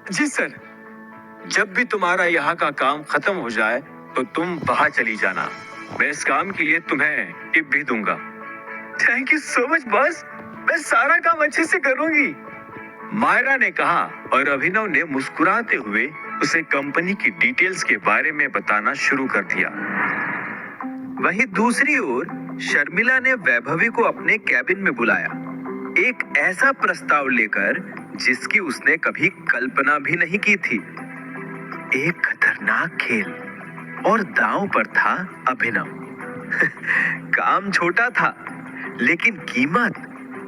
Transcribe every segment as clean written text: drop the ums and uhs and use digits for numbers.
जी sir, जब भी तुम्हारा यहाँ का काम खत्म हो जाए तो तुम वहां चली जाना। मैं इस काम के लिए तुम्हें टिप भी दूंगा। Thank you so much boss, मैं सारा काम अच्छे से करूंगी, मायरा ने कहा और अभिनव ने मुस्कुराते हुए उसे कंपनी की डिटेल्स के बारे में बताना शुरू कर दिया। वहीं दूसरी ओर शर्मिला ने वैभवी को अपने कैबिन में बुलाया, एक ऐसा प्रस्ताव लेकर जिसकी उसने कभी कल्पना भी नहीं की थी। एक खतरनाक खेल और दांव पर था अभिनव। काम छोटा था लेकिन कीमत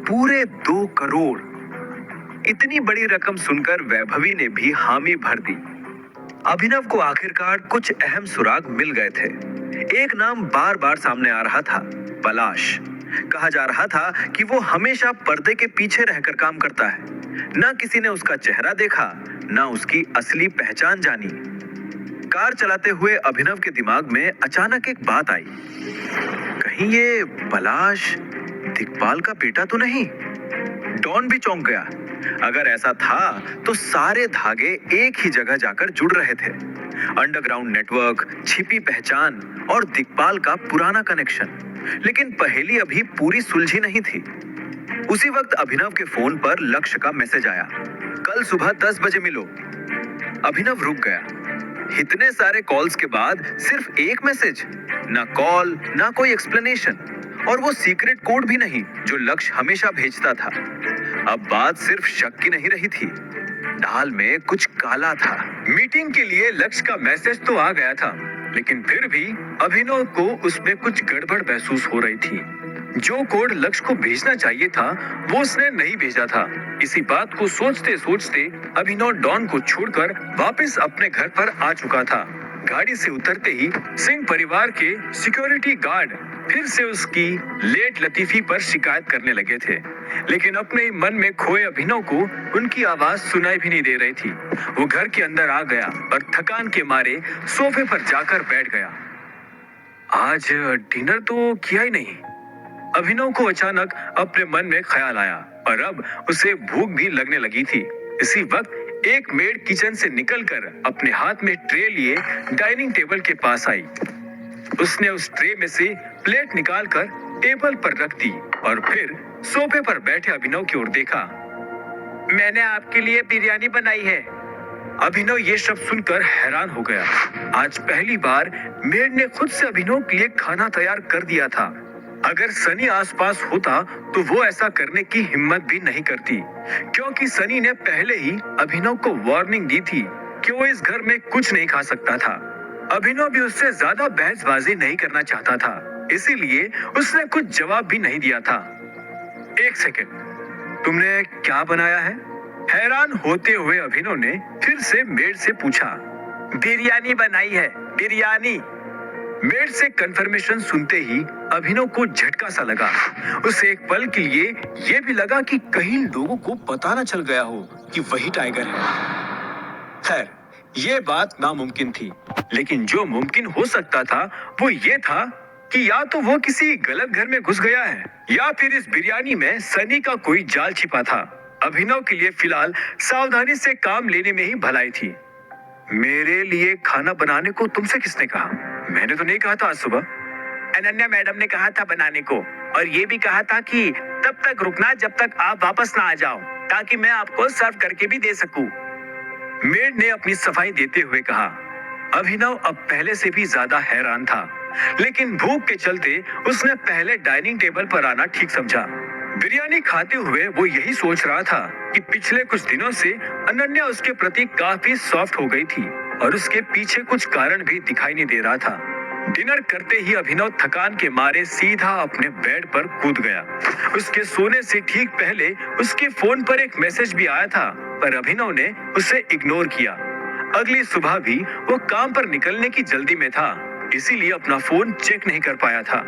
पूरे 2 करोड़। इतनी बड़ी रकम सुनकर वैभवी ने भी हामी भर दी। अभिनव को आखिरकार कुछ अहम सुराग मिल गए थे। एक नाम बार बार सामने आ रहा था, पलाश। कहा जा रहा था कि वो हमेशा पर्दे के पीछे रहकर काम करता है। ना किसी ने उसका चेहरा देखा, ना उसकी असली पहचान जानी। कार चलाते हुए अभिनव के दिमाग में अचानक एक बात आई, कहीं ये पलाश दिग्पाल का बेटा तो नहीं? डॉन भी चौंक गया। अगर ऐसा था तो सारे धागे एक ही जगह जाकर जुड़ रहे थे। अंडरग्राउंड नेटवर्क, छिपी पहचान और दिग्पाल का पुराना कनेक्शन। लेकिन पहेली अभी पूरी सुलझी नहीं थी। उसी वक्त अभिनव के फोन पर लक्ष्य का मैसेज आया, कल सुबह 10 बजे मिलो। अभिनव रुक गया। इतने सारे कॉल्स के बाद सिर्फ एक मैसेज, ना कॉल ना कोई एक्सप्लेनेशन, और वो सीक्रेट कोड भी नहीं जो लक्ष्य हमेशा भेजता था। अब बात सिर्फ शक की नहीं रही थी, दाल में कुछ काला था। मीटिंग के लिए लक्ष्य का मैसेज तो आ गया था, लेकिन फिर भी अभिनव को उसमें कुछ गड़बड़ महसूस हो रही थी। जो कोड लक्ष्य को भेजना चाहिए था वो उसने नहीं भेजा था। इसी बात को सोचते सोचते अभिनव डॉन को छोड़कर वापस अपने घर पर आ चुका था। गाड़ी से उतरते ही सिंह परिवार के सिक्योरिटी गार्ड फिर से उसकी लेट लतीफी पर शिकायत करने लगे थे, लेकिन अपने ही मन में खोए अभिनव को उनकी आवाज सुनाई भी नहीं दे रही थी। वो घर के अंदर आ गया और थकान के मारे सोफे पर जाकर बैठ गया। आज डिनर तो किया ही नहीं। अभिनव को अचानक अपने मन में ख्याल आया और अब उसे भूख भी लगने लगी थी। इसी वक्त एक मेड किचन से निकलकर अपने हाथ में ट्रे लिए डाइनिंग टेबल के पास आई। उसने उस ट्रे में से प्लेट निकालकर टेबल पर रख दी और फिर सोफे पर बैठे अभिनव की ओर देखा। मैंने आपके लिए बिरयानी बनाई है। अभिनव ये शब्द सुनकर हैरान हो गया। आज पहली बार मेड ने खुद से अभिनव के लिए खाना तैयार कर दिया था। अगर सनी आसपास होता तो वो ऐसा करने की हिम्मत भी नहीं करती, क्योंकि सनी ने पहले ही अभिनव को वार्निंग दी थी कि वो इस घर में कुछ नहीं खा सकता था। अभिनव भी उससे ज्यादा बहसबाजी नहीं करना चाहता था, इसीलिए उसने कुछ जवाब भी नहीं दिया था। एक सेकेंड, तुमने क्या बनाया है? हैरान होते हुए अभिनव ने फिर से मेड से पूछा। बिरयानी बनाई है, बिरयानी। मेड से कंफर्मेशन सुनते ही अभिनव को झटका सा लगा। उसे एक पल के लिए ये भी लगा कि कहीं लोगों को पता न चल गया हो कि वही टाइगर है। खैर, ये बात नामुमकिन थी, लेकिन जो मुमकिन हो सकता था वो ये था कि या तो वो किसी गलत घर में घुस गया है या फिर इस बिरयानी में सनी का कोई जाल छिपा था। अभिनव के लिए फिलहाल सावधानी से काम लेने में ही भलाई थी। मेरे लिए खाना बनाने को तुमसे किसने कहा? मैंने तो नहीं कहा था आज सुबह। अनन्या मैडम ने कहा था बनाने को, और ये भी कहा था कि तब तक रुकना जब तक आप वापस ना आ जाओ, ताकि मैं आपको सर्व करके भी दे सकूं। मेड ने अपनी सफाई देते हुए कहा। अभिनव अब पहले से भी ज्यादा हैरान था, लेकिन भूख के चलते उसने पहले डाइनिंग टेबल पर आना ठीक समझा। बिरयानी खाते हुए वो यही सोच रहा था कि पिछले कुछ दिनों से अनन्या उसके प्रति काफी सॉफ्ट हो गई थी और उसके पीछे कुछ कारण भी दिखाई नहीं दे रहा था। डिनर करते ही अभिनव थकान के मारे सीधा अपने बेड पर कूद गया। उसके सोने से ठीक पहले उसके फोन पर एक मैसेज भी आया था, पर अभिनव ने उसे इग्नोर किया। अगली सुबह भी वो काम पर निकलने की जल्दी में था, इसीलिए अपना फोन चेक नहीं कर पाया था।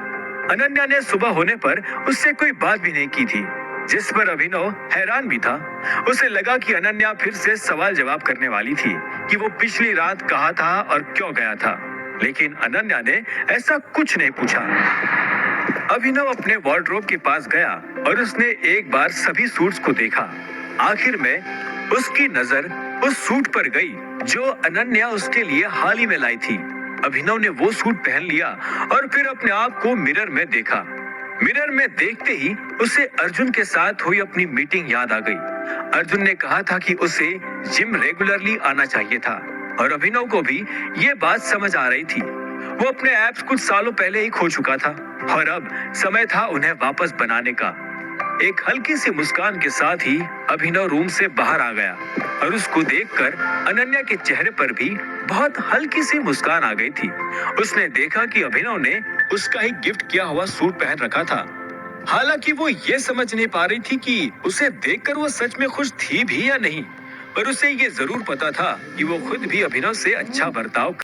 अनन्या ने सुबह होने पर उससे कोई बात भी नहीं की थी, जिस पर अभिनव हैरान भी था। उसे लगा कि अनन्या फिर से सवाल जवाब करने वाली थी कि वो पिछली रात कहाँ था और क्यों गया था, लेकिन अनन्या ने ऐसा कुछ नहीं पूछा। अभिनव अपने वार्डरोब के पास गया और उसने एक बार सभी सूट्स को देखा। आखिर में उसकी नजर उस सूट पर गई जो अनन्या उसके लिए हाल ही में लाई थी। अभिनव ने वो सूट पहन लिया और फिर अपने आप को मिरर में देखा। मिरर में देखते ही उसे अर्जुन के साथ हुई अपनी मीटिंग याद आ गई। अर्जुन ने कहा था कि उसे जिम रेगुलरली आना चाहिए था और अभिनव को भी ये बात समझ आ रही थी। वो अपने एब्स कुछ सालों पहले ही खो चुका था और अब समय था उन्हें वापस बनाने का। एक हल्की सी मुस्कान के साथ ही अभिनव रूम से बाहर आ गया और उसको देखकर अनन्या के चेहरे पर भी बहुत हल्की सी मुस्कान आ गई थी। उसने देखा कि अभिनव ने उसका ही गिफ्ट किया हुआ सूट पहन रखा था। हालांकि वो ये समझ नहीं पा रही थी कि उसे देखकर वो सच में खुश थी भी या नहीं, पर उसे ये जरूर पता था कि वो खुद भी अभिनव से अच्छा बर्ताव